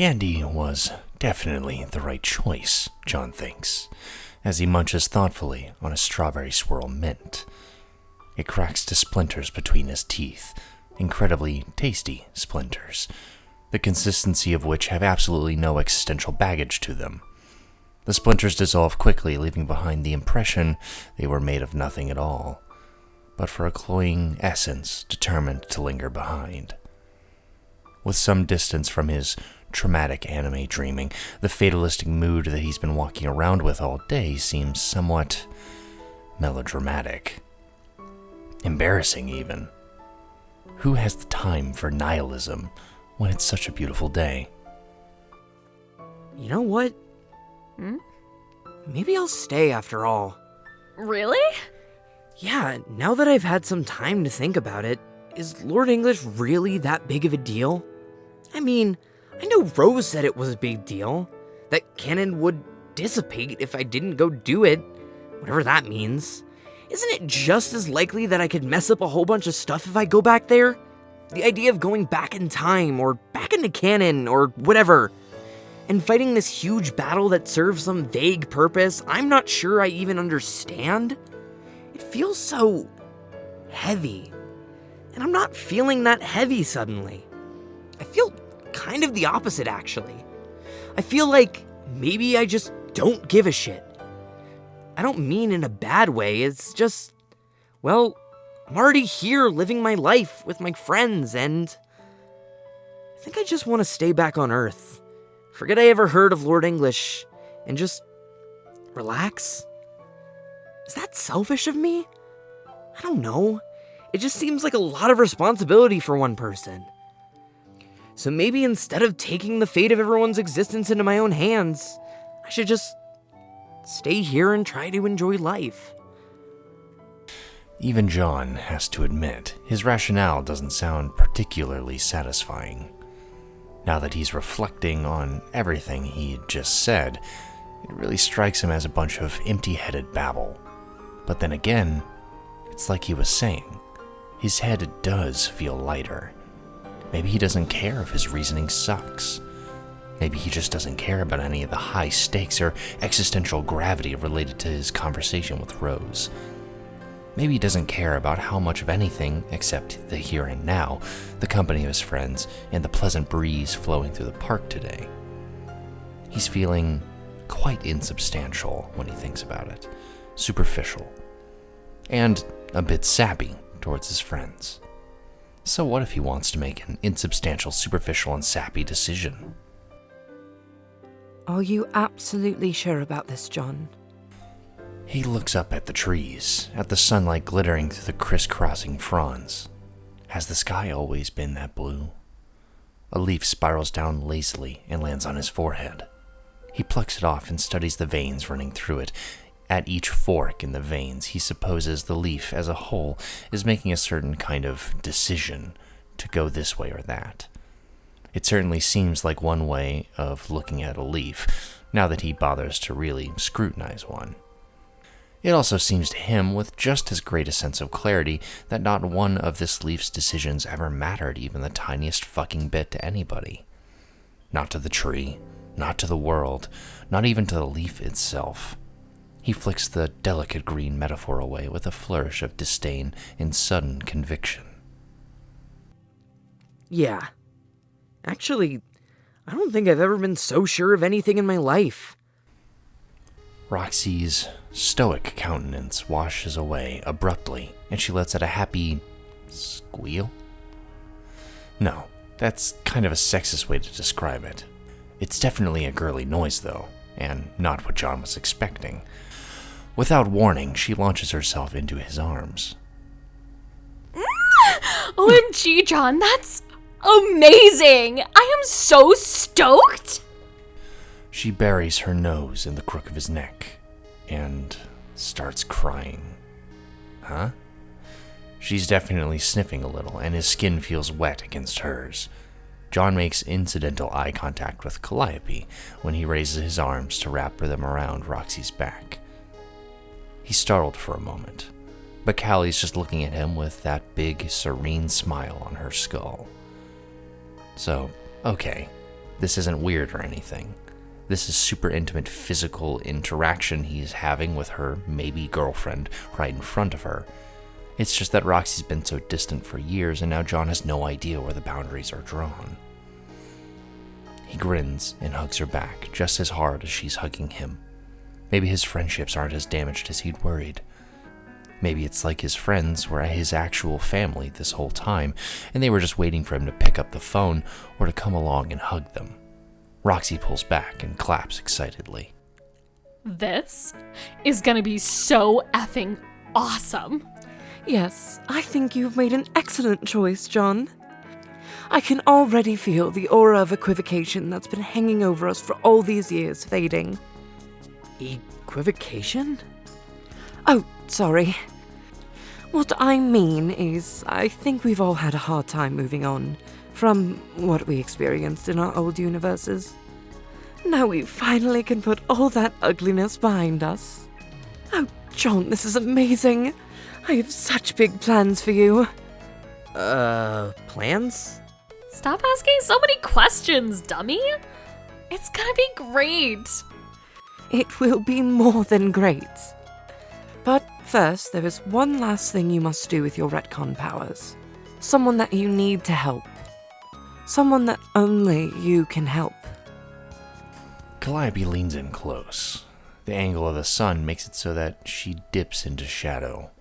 Candy was definitely the right choice, John thinks, as he munches thoughtfully on a strawberry swirl mint. It cracks to splinters between his teeth, incredibly tasty splinters, the consistency of which have absolutely no existential baggage to them. The splinters dissolve quickly, leaving behind the impression they were made of nothing at all, but for a cloying essence determined to linger behind. With some distance from his traumatic anime dreaming, the fatalistic mood that he's been walking around with all day seems somewhat melodramatic. Embarrassing, even. Who has the time for nihilism when it's such a beautiful day? You know what? Maybe I'll stay after all. Really? Yeah, now that I've had some time to think about it, is Lord English really that big of a deal? I mean, I know Rose said it was a big deal, that canon would dissipate if I didn't go do it, whatever that means. Isn't it just as likely that I could mess up a whole bunch of stuff if I go back there? The idea of going back in time, or back into canon, or whatever, and fighting this huge battle that serves some vague purpose I'm not sure I even understand? It feels so heavy. And I'm not feeling that heavy suddenly. I feel kind of the opposite, actually. I feel like maybe I just don't give a shit. I don't mean in a bad way, it's just, well, I'm already here living my life with my friends, and I think I just want to stay back on Earth. Forget I ever heard of Lord English, and just relax. Is that selfish of me? I don't know. It just seems like a lot of responsibility for one person. So maybe instead of taking the fate of everyone's existence into my own hands, I should just stay here and try to enjoy life. Even John has to admit, his rationale doesn't sound particularly satisfying. Now that he's reflecting on everything he just said, it really strikes him as a bunch of empty-headed babble. But then again, it's like he was saying, his head does feel lighter. Maybe he doesn't care if his reasoning sucks. Maybe he just doesn't care about any of the high stakes or existential gravity related to his conversation with Rose. Maybe he doesn't care about how much of anything, except the here and now, the company of his friends, and the pleasant breeze flowing through the park today. He's feeling quite insubstantial when he thinks about it, superficial, and a bit sappy towards his friends. So what if he wants to make an insubstantial, superficial, and sappy decision? Are you absolutely sure about this, John? He looks up at the trees, at the sunlight glittering through the crisscrossing fronds. Has the sky always been that blue? A leaf spirals down lazily and lands on his forehead. He plucks it off and studies the veins running through it. At each fork in the veins, he supposes the leaf as a whole is making a certain kind of decision to go this way or that. It certainly seems like one way of looking at a leaf, now that he bothers to really scrutinize one. It also seems to him, with just as great a sense of clarity, that not one of this leaf's decisions ever mattered even the tiniest fucking bit to anybody. Not to the tree, not to the world, not even to the leaf itself. He flicks the delicate green metaphor away with a flourish of disdain and sudden conviction. Yeah. Actually, I don't think I've ever been so sure of anything in my life. Roxy's stoic countenance washes away abruptly, and she lets out a happy squeal? No, that's kind of a sexist way to describe it. It's definitely a girly noise, though, and not what John was expecting. Without warning, she launches herself into his arms. OMG, John, that's amazing! I am so stoked! She buries her nose in the crook of his neck and starts crying. Huh? She's definitely sniffing a little, and his skin feels wet against hers. John makes incidental eye contact with Calliope when he raises his arms to wrap them around Roxy's back. He's startled for a moment, but Callie's just looking at him with that big, serene smile on her skull. So, okay, This isn't weird or anything. This is super intimate physical interaction he's having with her maybe girlfriend right in front of her. It's just that Roxy's been so distant for years, and now John has no idea where the boundaries are drawn. He grins and hugs her back just as hard as she's hugging him. Maybe his friendships aren't as damaged as he'd worried. Maybe it's like his friends were his actual family this whole time, and they were just waiting for him to pick up the phone or to come along and hug them. Roxy pulls back and claps excitedly. This is gonna be so effing awesome. Yes, I think you've made an excellent choice, John. I can already feel the aura of equivocation that's been hanging over us for all these years fading. Equivocation? Oh, sorry. What I mean is, I think we've all had a hard time moving on from what we experienced in our old universes. Now we finally can put all that ugliness behind us. Oh, John, this is amazing. I have such big plans for you. Plans? Stop asking so many questions, dummy. It's gonna be great. It will be more than great. But first, there is one last thing you must do with your retcon powers. Someone that you need to help. Someone that only you can help. Calliope leans in close. The angle of the sun makes it so that she dips into shadow.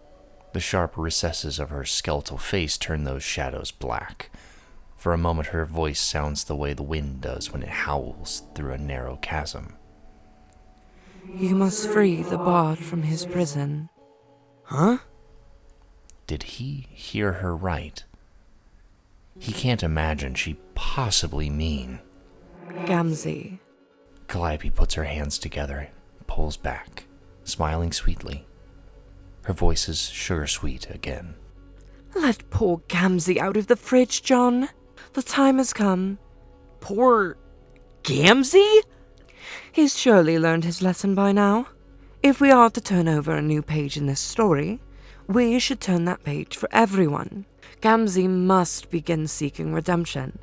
The sharp recesses of her skeletal face turn those shadows black. For a moment, her voice sounds the way the wind does when it howls through a narrow chasm. You must free the bard from his prison. Huh? Did he hear her right? He can't imagine she possibly mean. Gamzee. Calliope puts her hands together, pulls back, smiling sweetly. Her voice is sugar-sweet again. Let poor Gamzee out of the fridge, John. The time has come. Poor Gamzee? He's surely learned his lesson by now. If we are to turn over a new page in this story, we should turn that page for everyone. Gamzee must begin seeking redemption.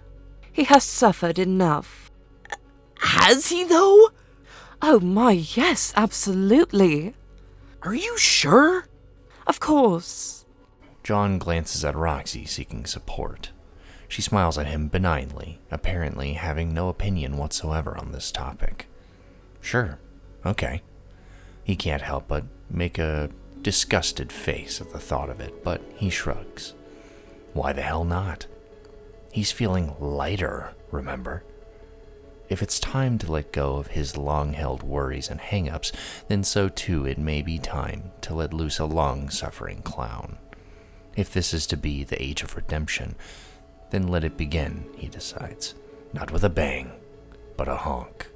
He has suffered enough. Has he, though? Oh my, yes, absolutely. Are you sure? Of course. John glances at Roxy, seeking support. She smiles at him benignly, apparently having no opinion whatsoever on this topic. Sure, okay. He can't help but make a disgusted face at the thought of it, but he shrugs. Why the hell not? He's feeling lighter, remember? If it's time to let go of his long-held worries and hang-ups, then so too it may be time to let loose a long-suffering clown. If this is to be the age of redemption, then let it begin, he decides. Not with a bang, but a honk.